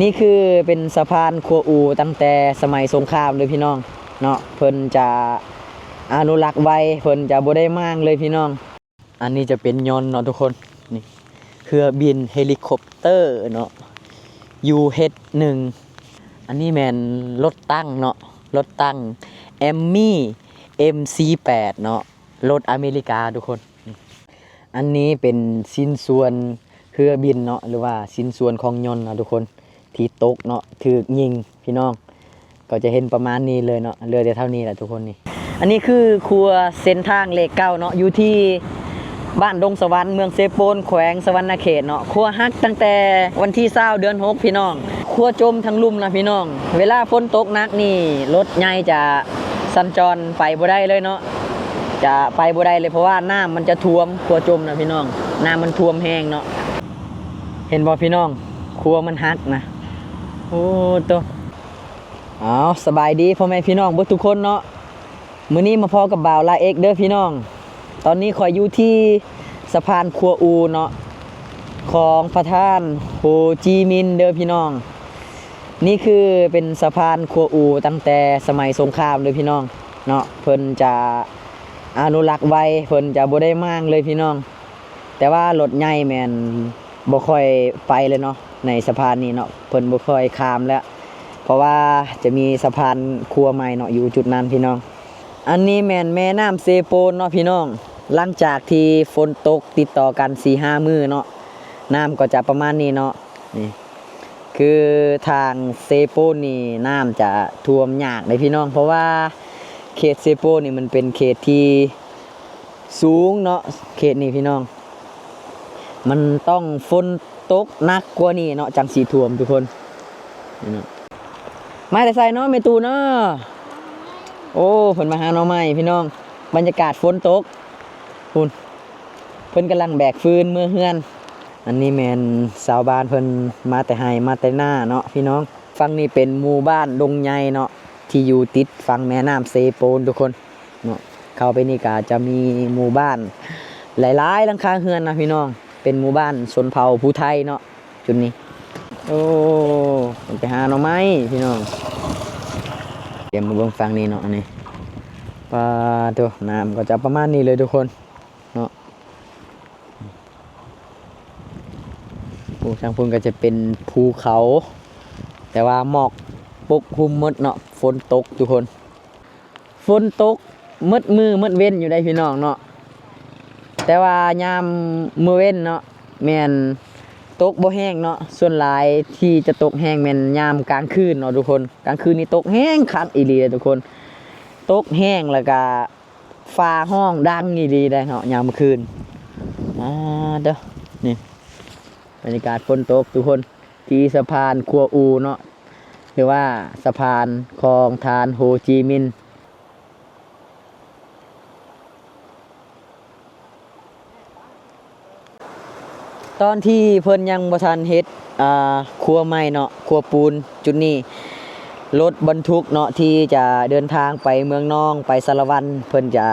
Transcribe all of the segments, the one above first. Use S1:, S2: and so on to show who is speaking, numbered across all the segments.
S1: นี่คือเป็นสะพานคัวอูตั้งแต่สมัยสงครามเลยพี่น้องเนาะเพิ่นจะอนุรักษ์ไว้เพิ่นจะบ่ได้มางเลยพี่น้องอันนี้จะเป็นยนต์เนาะทุกคนนี่เครื่องบินเฮลิคอปเตอร์เนาะ UH-1 อันนี้แม่นรถตั้งเนาะรถตั้งแอมมี่ MC8 เนาะรถอเมริกาทุกคนอันนี้เป็นชิ้นส่วนเครื่องบินเนาะหรือว่าชิ้นส่วนของยนต์เนาะทุกคนที่ตกเนาะถูกยิงพี่น้องก็จะเห็นประมาณนี้เลยเนาะเรือได้เท่านี้แหละทุกคนนี่อันนี้คือครัวเส้นทางเลขเก้าเนาะอยู่ที่บ้านดงสวรรค์เมืองเซโปนแขวงสวรรณเขตเนาะครัวฮักตั้งแต่วันที่20เดือน6พี่น้องครัวจมทั้งลุ่มนะพี่น้องเวลาฝนตกหนักนี่รถใหญ่จะสัญจรไปบ่ได้เลยเนาะจะไปบ่ได้เลยเพราะว่าน้ำมันจะท่วมครัวจมนะพี่น้องน้ำมันท่วมแห้งเนาะเห็นบ่พี่น้องครัวมันฮักนะโอ้ตัวเอาสบายดีพ่อแม่พี่น้องเบิดทุกคนเนาะมื้อนี้มาพอกับบ่าวลาเอกเด้อพี่น้องตอนนี้ขอยอยู่ที่สะพานคัวอูเนาะของพระท่านโฮจิมินห์เด้อพี่น้องนี่คือเป็นสะพานคัวอูตั้งแต่สมัยสงครามเลยพี่น้องเนาะเพิ่นจะอนุรักษ์ไว้เพิ่นจะบ่ได้มางเลยพี่น้องแต่ว่ารถใหญ่แม่นบ่ค่อยไปเลยเนาะในสะพานนี้เนาะเพิ่นบ่ค่อยข้ามแล้วเพราะว่าจะมีสะพานครัวใหม่เนาะอยู่จุดนั้นพี่น้องอันนี้แม่นแม่น้ำเซโปนเนาะพี่น้องหลังจากที่ฝนตกติดต่อกัน 4-5 มื้อเนาะน้ำก็จะประมาณนี้เนาะนี่คือทางเซโปนนี่น้ำจะท่วมยากเลยพี่น้องเพราะว่าเขตเซโปนนี่มันเป็นเขตที่สูงเนาะเขตนี้พี่น้องมันต้องฝนตกหนักกว่านี้เนาะจังสีท่วมทุกคนนี่เนาะมาแต่ใส่เนาะเมตูเนาะโอ้เพิ่นมาหาหน่อไม้พี่น้องบรรยากาศฝนตกคุณเพิ่นกำลังแบกฟืนมือเฮือนอันนี้แม่นชาวบ้านเพิ่นมาแต่ไห้มาแต่หน้าเนาะพี่น้องฝั่งนี้เป็นหมู่บ้านดงใหญ่เนาะที่อยู่ติดฝั่งแม่น้ำเซโปนทุกคนเนาะเข้าไปนี่ก็จะมีหมู่บ้านหลายๆหลังคาเฮือนนะพี่น้องเป็นหมู่บ้านชนเผ่าภูไทยเนาะจุดนี้โอ้ไปหาหน่อไม้พี่น้องเดี๋ยวมาเบิ่งฟังนี้เนาะอันนี้ปลาตัวน้ำก็จะประมาณนี้เลยทุกคนเนาะภูทางพุ่นก็จะเป็นภูเขาแต่ว่าหมอกปกคลุมหมดเนาะฝนตกทุกคนฝนตกมืดมือมืดเว้นอยู่ได้พี่น้องเนาะแต่ว่ายามมื้อเว้นเนาะแม่นตกบ่แห้งเนาะส่วนหลายที่จะตกแห้งแม่นยามกลางคืนเนาะทุกคนกลางคืนนี่ตกแห้งคักอีหลีเลยทุกคนตกแห้งแล้วก็ฟ้าห้องดังอีหลีได้เนาะยามมื้อคืนเด้อนี่บรรยากาศฝนตกทุกคนที่สะพานคัวอูเนาะหรือว่าสะพานคลองทานโฮจิมินห์ตอนที่เพิ่นยังบ่ทันเฮ็ดครัวใหม่เนาะครัวปูนจุดนี้รถบรรทุกเนาะที่จะเดินทางไปเมืองนองไปสารวัตรเพิ่นจะ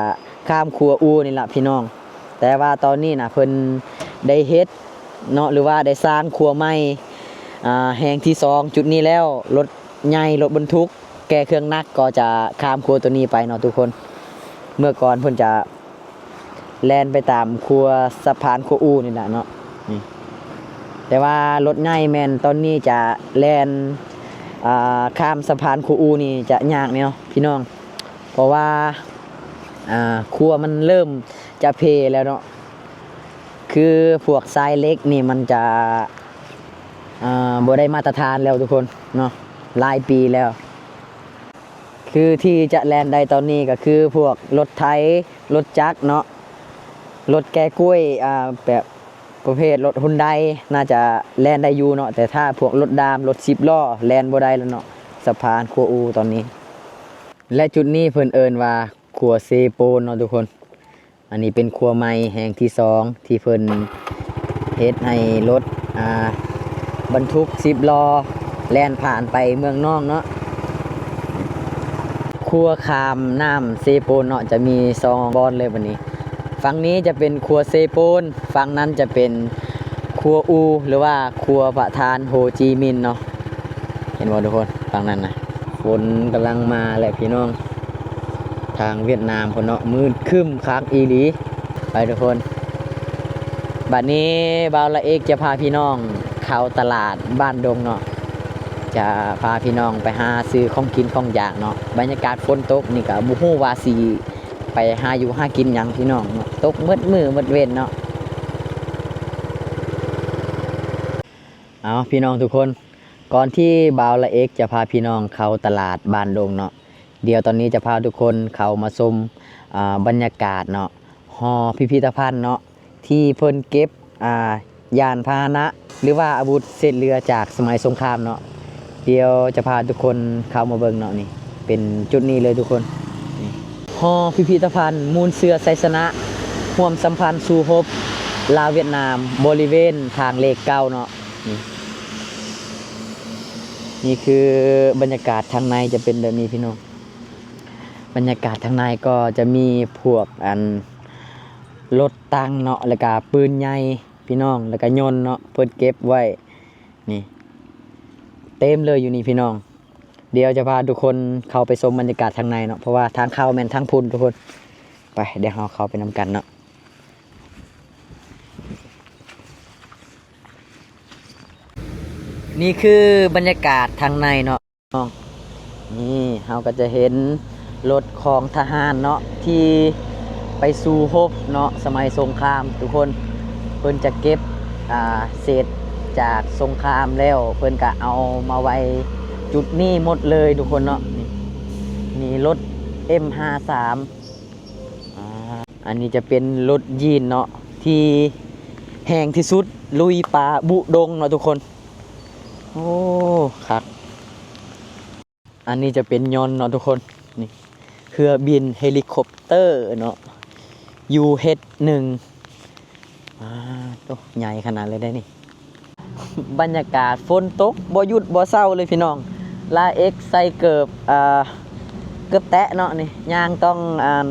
S1: ข้ามครัวอูนี่ล่ะพี่น้องแต่ว่าตอนนี้น่ะเพิ่นได้เฮ็ดเนาะหรือว่าได้สร้างครัวใหม่แห่งที่2จุดนี้แล้วรถใหญ่รถบรรทุกแก่เครื่องหนักก็จะข้ามครัวตัวนี้ไปเนาะทุกคนเมื่อก่อนเพิ่นจะแล่นไปตามครัวสะพานครัวอูนี่แหละเนาะนี่แต่ว่ารถใหญ่แม่นตอนนี้จะแล่นข้ามสะพานครัวอูนี่จะยากเนาะพี่น้องเพราะว่าครัวมันเริ่มจะเพแล้วเนาะคือพวกทรายเล็กนี่มันจะบ่ได้มาตรฐานแล้วทุกคนเนาะหลายปีแล้วคือที่จะแล่นได้ตอนนี้ก็คือพวกรถไถรถจักรเนาะรถแกะกล้วยแบบประเภทรถฮุนไดน่าจะแล่นได้อยู่เนาะแต่ถ้าพวกรถดามรถ10ล้อแล่นบ่ได้แล้วเนาะสะพานคัวอูตอนนี้และจุดนี้เพิ่นเอิ้นว่าครัวเซโปนเนาะทุกคนอันนี้เป็นครัวใหม่แห่งที่2ที่เพิ่นเฮ็ดให้รถบรรทุก10ล้อแล่นผ่านไปเมืองนอกเนาะครัวคามน้ำเซโปนเนาะจะมี2บอนเลยวันนี้ฝั่งนี้จะเป็นครัวเซโปนฝั่งนั้นจะเป็นครัวอูหรือว่าครัวประธานโฮจิมินห์เนาะ นบ่ทุกคนฝั่งนั้นนะฝนกำลังมาแหละพี่น้องทางเวียดนามคนเนาะมืดครึ้มคักอีหลีไปทุกคนบัดนี้บ่าวละเอกจะพาพี่น้องเข้าตลาดบ้านดงเนาะจะพาพี่น้องไปหาซื้อของกินของอยากเนาะบรรยากาศฝนตกนี่ก็บ่ฮู้ว่าสิไปหาอยู่หากินหยังพี่น้องเนาะตกมืดมือมืดเว้นเนาะเอาพี่น้องทุกคนก่อนที่บ่าวละเอกจะพาพี่น้องเข้าตลาดบ้านดงเนาะเดี๋ยวตอนนี้จะพาทุกคนเข้ามาชมบรรยากาศเนาะหอพิพิธภัณฑ์เนาะที่เพิ่นเก็บยานพาหนะหรือว่าอาวุธเศษเรือจากสมัยสงครามเนาะเดี๋ยวจะพาทุกคนเข้ามาเบิ่งเนาะนี่เป็นจุดนี้เลยทุกคนนี่หอพิพิธภัณฑ์มูลเสือไซสนะร่วมสัมพันธ์สู่ฮบลาวเวียดนามบริเวณทางเลขเก้าเนาะนี่คือบรรยากาศทางในจะเป็นแบบนี้พี่น้องบรรยากาศทางในก็จะมีพวกรถตังเนาะแล้วก็ปืนใหญ่พี่น้องแล้วก็ยนต์เนาะเพิ่นเก็บไว้นี่เต็มเลยอยู่นี่พี่น้องเดี๋ยวจะพาทุกคนเข้าไปชมบรรยากาศทางในเนาะเพราะว่าทางเข้าแม่นทางพุ่นทุกคนไปเดี๋ยวเราเข้าไปนำกันเนาะนี่คือบรรยากาศทางในเนาะนี่เราก็จะเห็นรถของทหารเนาะที่ไปสู่ฮบเนาะสมัยสงครามทุกคนเพิ่นจะเก็บเศษจากสงครามแล้วเพิ่นก็เอามาไว้จุดนี้หมดเลยทุกคนเนาะนี่รถ M53 อันนี้จะเป็นรถยีนเนาะที่แห้งที่สุดลุยป่าบุดงเนาะทุกคนโอ้ครับอันนี้จะเป็นยนต์เนาะทุกคนนี่เครือบินเฮลิคอปเตอร์เนาะ UH1 ตัวใหญ่ขนาดเลยได้นี่บรรยากาศฝนตกบ่หยุดบ่เศร้าเลยพี่น้องลาเอ็กใส่เกือบแตะเนาะนี่ย่างต้อง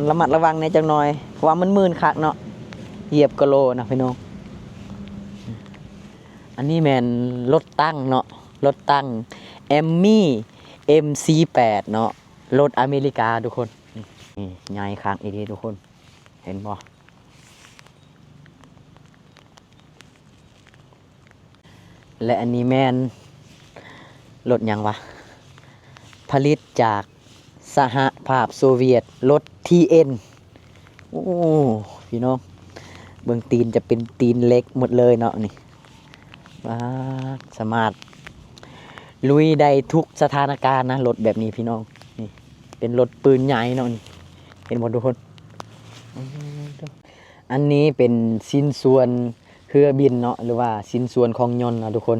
S1: ระมัดระวังในจังหน่อยเพราะว่ามันมืนคักเนาะเหยียบกิโลนะพี่น้องอันนี้แมนรถตั้งเนาะรถตั้งแอมมี่ MC8 เนาะรถอเมริกาทุกคนนี่ใหญ่คักอีดีทุกคนเห็นบ่และอันนี้แมนรถยังวะผลิตจากสหภาพโซเวียตรถ TN โอ้พี่น้องเบื้องตีนจะเป็นตีนเล็กหมดเลยเนาะนี่ว้าสามารถลุยได้ทุกสถานการณ์นะรถแบบนี้พี่น้องนี่เป็นรถปืนใหญ่เนาะนี่เห็นหมดทุกคนอันนี้เป็นชิ้นส่วนเครือบินเนาะหรือว่าชิ้นส่วนของยนต์เนาะทุกคน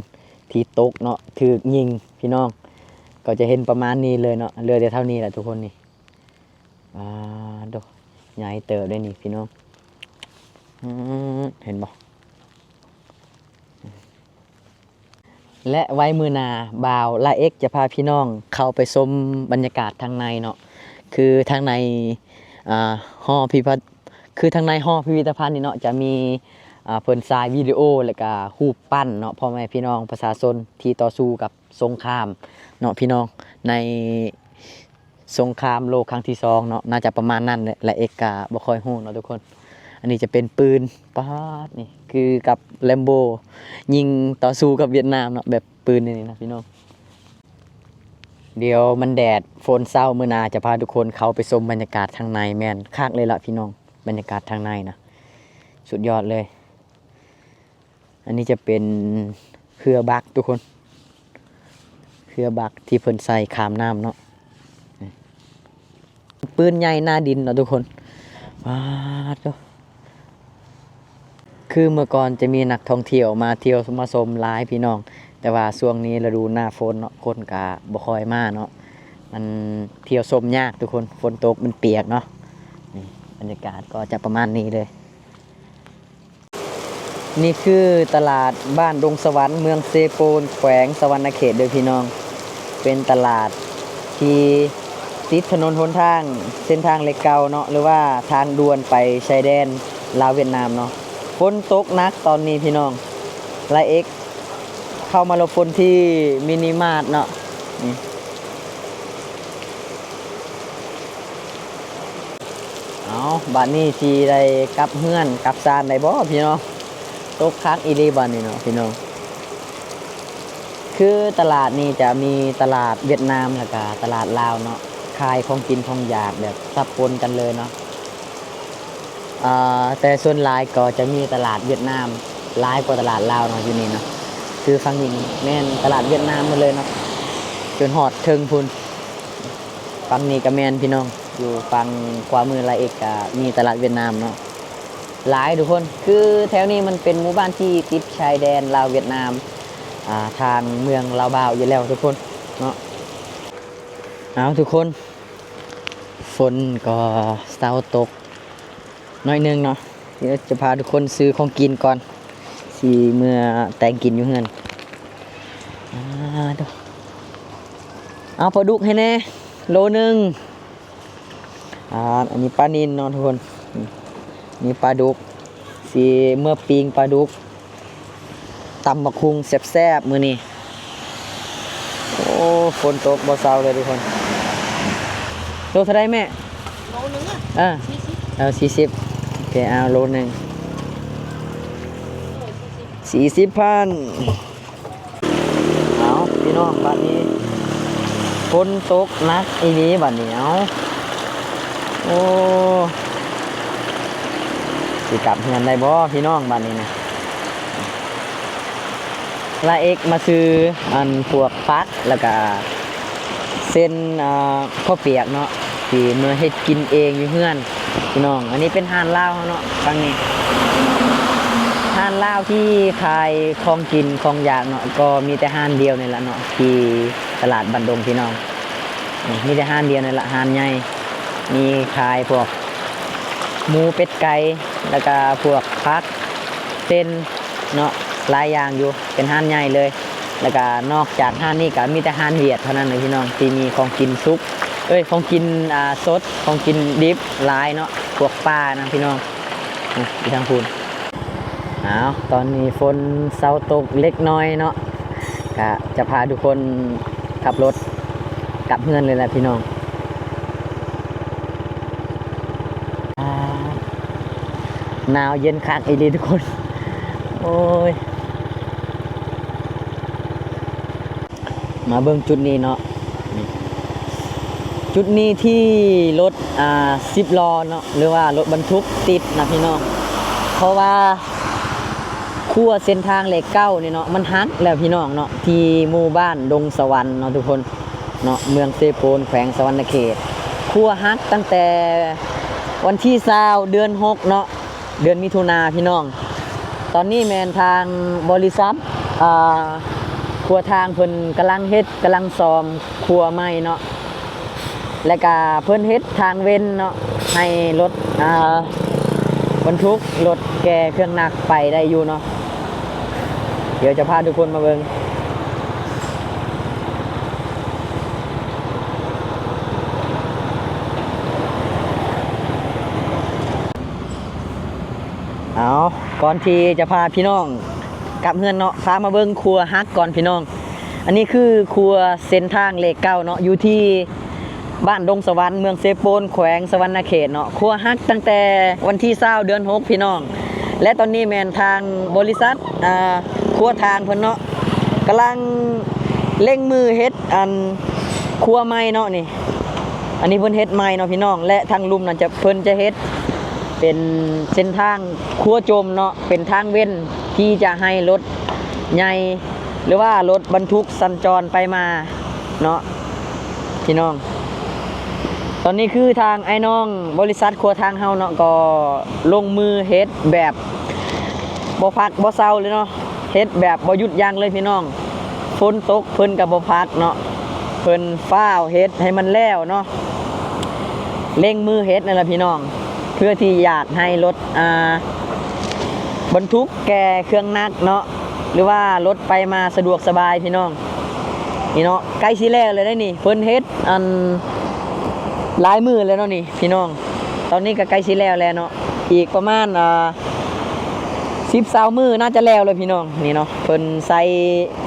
S1: ที่ตกเนาะถูกยิงพี่น้องก็จะเห็นประมาณนี้เลยเนาะเรือได้เท่านี้แหละทุกคนนี่ดูใหญ่เติบได้นี่พี่น้องเห็นบ่และไว้มือนาบ่าวลาเอ็กจะพาพี่น้องเข้าไปชมบรรยากาศทางในเนาะคือทางในหอพิพิธภัณฑ์คือทางในหอพิพิธภัณฑ์นี่เนาะจะมีเพิ่นทรายวิดีโอแล้วก็รูปปั้นเนาะพ่อแม่พี่น้องประชาชนที่ต่อสู้กับสงครามเนาะพี่น้องในสงครามโลกครั้งที่2เนาะน่าจะประมาณนั้นและเอกกาบ่ค่อยฮู้เนาะทุกคนอันนี้จะเป็นปืนปาดนี่คือกับแลมโบยิงต่อสู้กับเวียดนามเนาะแบบปืนนี่นะพี่น้องเดี๋ยวมันแดดฝนเศร้ามื้อหน้าจะพาทุกคนเข้าไปชมบรรยากาศทางในแม่นคักเลยล่ะพี่น้องบรรยากาศทางในนะสุดยอดเลยอันนี้จะเป็นเครือบักทุกคนเครือบักที่เพิ่นใส่ขามน้ำเนาะปืนใหญ่หน้าดินเนาะทุกคนว้าวคือเมื่อก่อนจะมีนักท่องเที่ยวมาเที่ยวมาชมหลายพี่น้องแต่ว่าช่วงนี้ฤดูหน้าฝนเนาะคนก็บ่ค่อยมาเนาะมันเที่ยวชมยากทุกคนฝนตกมันเปียกเนาะนี่บรรยากาศก็จะประมาณนี้เลยนี่คือตลาดบ้านดงสวรรค์เมืองเซโปนแขวงสวรรณเขตโดยพี่น้องเป็นตลาดที่ติดถนนหนทางเส้นทางเล็กเก่าเนาะหรือว่าทางด่วนไปชายแดนลาวเวียดนามเนาะฝนตกหนักตอนนี้พี่น้องไลเอ็กเข้ามาหลบฝนที่มินิมาร์ทเนาะ นี่เอาบัดนี้สิได้กลับเฮือนกลับซานได้บ่พี่น้องตกคักอีหลีบัดนี้เนาะพี่น้องคือตลาดนี้จะมีตลาดเวียดนามแล้วก็ตลาดลาวเนาะขายของกินของอยากแบบซับปนกันเลยเนาะแต่ส่วนหลายก็จะมีตลาดเวียดนามหลายกว่าตลาดลาวเนาะอยู่นี่เนาะคือฟังนี้แม่นตลาดเวียดนามหมดเลยเนาะจนฮอดเทิงพุ่นฟังนี้ก็แม่นพี่น้องอยู่ฟังขวามือละเอกก็มีตลาดเวียดนามเนาะหลายทุกคนคือแถวนี้มันเป็นหมู่บ้านที่ติดชายแดนลาวเวียดนามทางเมืองลาวบ่าวอยู่แล้วทุกคนเนาะเอาทุกคนฝนก็เศร้าตกน้อยนึงเนาะเดี๋ยวจะพาทุกคนซื้อของกินก่อนสิเมื่อแต่งกินอยู่เฮือนเอาปลาดุกให้แน่โลนึงอันนี้ปลานิลเนาะทุกคนนี่ปลาดุกสิเมื่อปิงปลาดุกตำบักคุงแซ่บๆมื้อนี้โอ้ฝนตกบ่เซาเลยทุกคนโลเท่าไรแม่
S2: โลนึงอ่ะ
S1: 40โอเคเอาโลนึง40,000เอาพี่น้องบัดนี้ฝนตกหนักอีหลีบัดนี้เอาโอ้สิกลับเฮือนได้บ่พี่น้องบัดนี้นะลาเอกมาซื้ออันพวกฟักแล้วก็เส้นข้าวเปียกเนาะที่เมื่อเฮ็ดกินเองอยู่เฮือนพี่น้องอันนี้เป็นห้านลาวเนาะฟังนี่ห้านลาวที่ขายของกินของอยากเนาะก็มีแต่ห้านเดียวนี่แหละเนาะที่ตลาดบันดงพี่น้องมีแต่ห้านเดียวนี่แหละห้านใหญ่มีขายพวกหมูเป็ดไก่แล้วก็พวกผักเส้นเนาะหลายอย่างอยู่เป็นห้านใหญ่เลยแล้วก็นอกจากห้านนี้ก็มีแต่ห้านเวียดเท่านั้นเลยพี่น้องที่มีของกินซุปของกินสดของกินดิบหลายเนาะพวกปลานะพี่น้องที่ทางพูนตอนนี้ฝนเซาตกเล็กน้อยเนาะก็จะพาทุกคนขับรถกลับเฮือนเลยแหละพี่น้องหนาวเย็นคักอีดีทุกคนโอ้ยมาเบิ่งจุดนี้เนาะจุดนี้ที่รถ10 ล้อเนาะหรือว่ารถบรรทุกติดนะพี่น้องเพราะว่าขั้วเส้นทางเลขเก้านี่เนาะมันฮักแล้วพี่น้องเนาะที่หมู่บ้านดงสวรรค์เนาะทุกคนเนาะเมืองเซโปนแขวงสวรรณเขตขั้วฮักตั้งแต่วันที่20เดือน6เนาะเดือนมิถุนาพี่น้องตอนนี้แมนทางบริษัทครัวทางเพิ่นกำลังเฮ็ดกำลังซ้อมครัวใหม่เนาะและก็เพิ่นเฮ็ดทางเว้นเนาะให้รถบรรทุกรถแก่เครื่องหนักไปได้อยู่เนาะเดี๋ยวจะพาทุกคนมาเบิ่งก่อนที่จะพาพี่น้องกลับเฮือนเนาะพามาเบิ่งครัวฮักก่อนพี่น้องอันนี้คือครัวเส้นทางเลขเก้าเนาะอยู่ที่บ้านดงสวรรค์เมืองเซโปนแขวงสวรรณเขตเนาะครัวฮักตั้งแต่วันที่20เดือน6พี่น้องและตอนนี้แมนทางบริษัทครัวทางเพิ่นเนาะกำลังเร่งมือเฮ็ดครัวใหม่เนาะนี่อันนี้เพิ่นเฮ็ดใหม่เนาะพี่น้องและทางลุมนั่นเพิ่นจะเฮ็ดเป็นเส้นทางครัวจมเนาะเป็นทางเว้นที่จะให้รถใหญ่หรือว่ารถบรรทุกสัญจรไปมาเนาะพี่น้องตอนนี้คือทางไอ้น้องบริษัทครัวทางเฮาเนาะก็ลงมือเฮ็ดแบบบ่พักบ่เซาเลยเนาะเฮ็ดแบบบ่หยุดยั้งเลยพี่น้องฝนตกเพิ่นก็บ่พักเนาะเพิ่นฟ้าวเฮ็ดให้มันแล้วเนาะเร่งมือเฮ็ดนั่นแหละพี่น้องเพื่อที่อยากให้รถบรรทุกแก่เครื่องหนักเนาะหรือว่ารถไปมาสะดวกสบายพี่น้องนี่เนาะใกล้สิแล้วเลยได้นี่เพิ่นเฮ็ดหลายมือแล้วเนาะนี่พี่น้องตอนนี้ก็ใกล้สิแล้วเนาะอีกประมาณ10-20 มื้อน่าจะแล้วเลยพี่น้องนี่เนาะเพิ่นใส่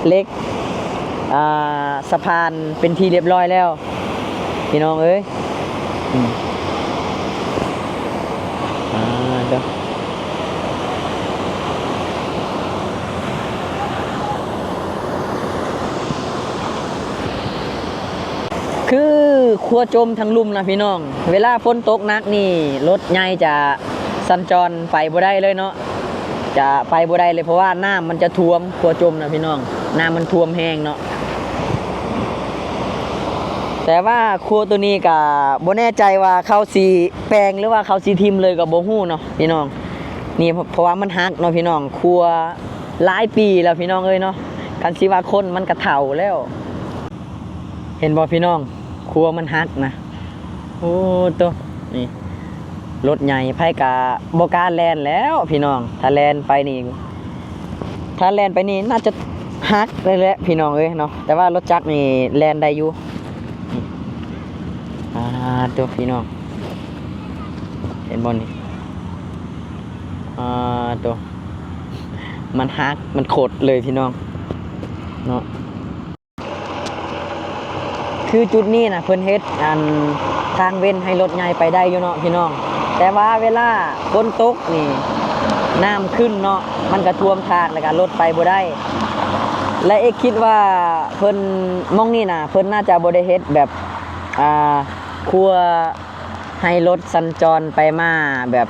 S1: เหล็ก สะพานเป็นที่เรียบร้อยแล้วพี่น้องเอ้ยเด้อคือครัวจมทั้งลุ่มนะพี่น้องเวลาฝนตกหนักนี่รถใหญ่จะสัญจรไปบ่ได้เลยเนาะจะไปบ่ได้เลยเพราะว่าน้ำมันจะท่วมครัวจมนะพี่น้องน้ำมันท่วมแห้งเนาะแต่ว่าครัวตัวนี้ก็บ่แน่ใจว่าเขาสีแปลงหรือว่าเขาสีทิมเลยกับบ่ฮู้เนาะพี่น้องนี่เพราะว่ามันฮักเนาะพี่น้องครัวหลายปีแล้วพี่น้องเอ้ยเนาะกันสิว่าคนมันกระเฒ่าแล้วเห็นบ่พี่น้องครัวมันฮักนะโอ้ตัวนี่รถใหญ่ไผกะบ่กล้าแล่นแล้วพี่น้องถ้าแล่นไปนี่น่าจะฮักเลยแหละพี่น้องเอ้ยเนาะแต่ว่ารถจักรนี่แล่นได้อยู่ตัวพี่น้องเห็นบอลนี่ตัวมันฮักมันขดเลยพี่น้องเนาะคือจุดนี้นะเพิ่นเฮ็ดทางเว้นให้รถใหญ่ไปได้อยู่เนาะพี่น้องแต่ว่าเวลาฝนตกนี่น้ำขึ้นเนาะมันก็ท่วมทางแล้วก็รถไปบ่ได้และเอกคิดว่าเพิ่นมองนี่นะเพิ่นน่าจะบ่ได้เฮ็ดแบบครัวให้รถสัญจรไปมาแบบ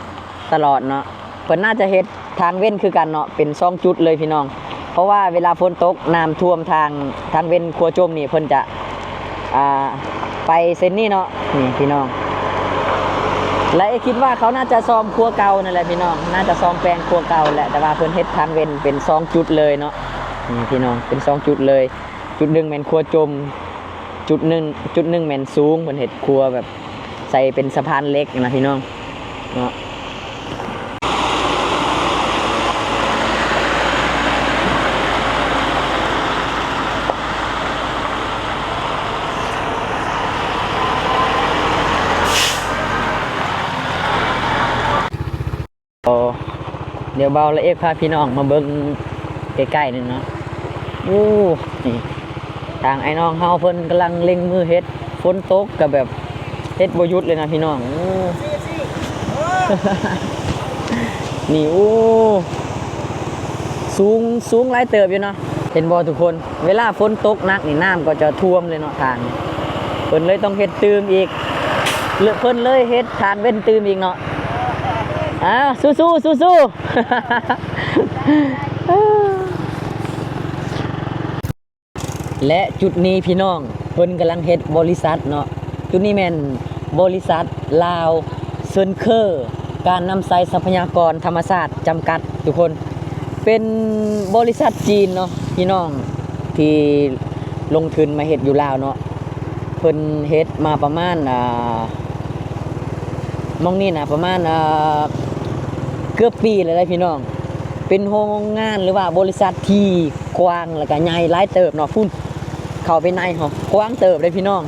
S1: ตลอดเนาะเพิ่นน่าจะเฮ็ดทางเว้นคือกันเนาะเป็น2จุดเลยพี่น้องเพราะว่าเวลาฝนตกน้ำท่วมทางเว้นครัวจมนี่เพิ่นจะไปเส้นนี้เนาะนี่พี่น้องและคิดว่าเขาน่าจะซ่อมครัวเก่านั่นแหละพี่น้องน่าจะซ่อมแปลงครัวเก่าแหละแต่ว่าเพิ่นเฮ็ดทางเว้นเป็น2จุดเลยเนาะนี่พี่น้องเป็น2จุดเลยจุดหนึ่งแม่นครัวจมจุดหนึ่งแม่นสูงเพิ่นเฮ็ดครัวแบบใส่เป็นสะพานเล็กนะพี่น้องเนาะเดี๋ยวเบาละเอียดพาพี่น้องมาเบิ่งใกล้ๆนึงเนาะโอ้นี่ทางไอ้น้องเฮาเพิ่นกำลังเล็งมือเฮ็ดฝนตกกับแบบเฮ็ดบ่หยุดเลยนะพี่น้องโอ้ นี่โอ้สูงหลายเติบอยู่เนาะเห็นบ่ทุกคนเวลาฝนตกหนักนี่น้ำก็จะท่วมเลยเนาะทางเพิ่นเลยต้องเฮ็ดตืมอีกเพิ่นเลยเฮ็ดทางเว้นตืมอีกเนาะสู้และจุดนี้พี่น้องเพิ่นกำลังเฮ็ดบริษัทเนาะจุดนี้แม่นบริษัทลาวเซินเคอร์การนำใส่ทรัพยากรธรรมชาติจำกัดทุกคนเป็นบริษัทจีนเนาะพี่น้องที่ลงทุนมาเฮ็ดอยู่ลาวเนาะเพิ่นเฮ็ดมาประมาณมองนี่นะประมาณเกือบปีเลยพี่น้องเป็นโรงงานหรือว่าบริษัทที่กว้างแล้วก็ใหญ่หลายเติบเนาะพุ่นเข้าไปในเฮากว้างเติบเลยพี่น้อง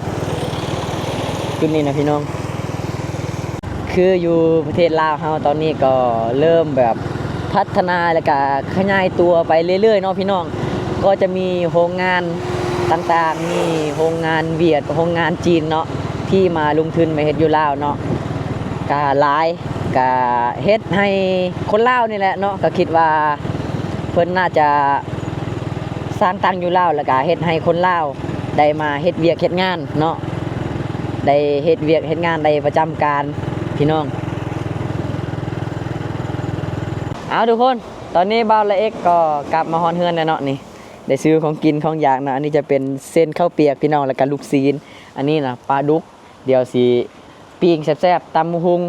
S1: จุดนี้นะพี่น้องคืออยู่ประเทศลาวเฮาตอนนี้ก็เริ่มแบบพัฒนาแล้วก็ขยายตัวไปเรื่อยๆเนาะพี่น้องก็จะมีโรงงานต่างๆมีโรงงานเวียดโรงงานจีนเนาะที่มาลงทุนมาเฮ็ดอยู่ลาวเนาะก็หลายก็เฮ็ดให้คนลาวนี่แหละเนาะก็คิดว่าเพิ่นน่าจะสร้างตังอยู่ลาวแล้วก็เฮ็ดให้คนลาวได้มาเฮ็ดเวียกเฮ็ดงานเนาะได้เฮ็ดเวียกเฮ็ดงานได้ประจำการพี่น้องเอาทุกคนตอนนี้บ่าวละเอ็กก็กลับมาฮอนเฮือนแล้วเนาะนี่ได้ซื้อของกินของอยากนะอันนี้จะเป็นเส้นข้าวเปียกพี่น้องแล้วก็ลูกซีนอันนี้นะปลาดุกเดี๋ยวสิปิ้งแซ่บๆตำบักหุ่ง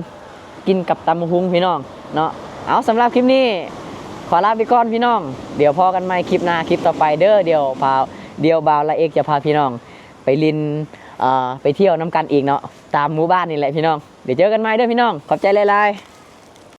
S1: กินกับตำบักหุ่งพี่น้องเนาะเอาสำหรับคลิปนี้ขอลาไปก่อนพี่น้องเดี๋ยวพอกันใหม่คลิปหน้าคลิปต่อไปเด้อเดี๋ยวบ่าวละเอ็กจะพาพี่น้องไปลินไปเที่ยวน้ำกันอีกเนาะตามหมู่บ้านนี่แหละพี่น้องเดี๋ยวเจอกันใหม่เด้อพี่น้องขอบใจหลายๆ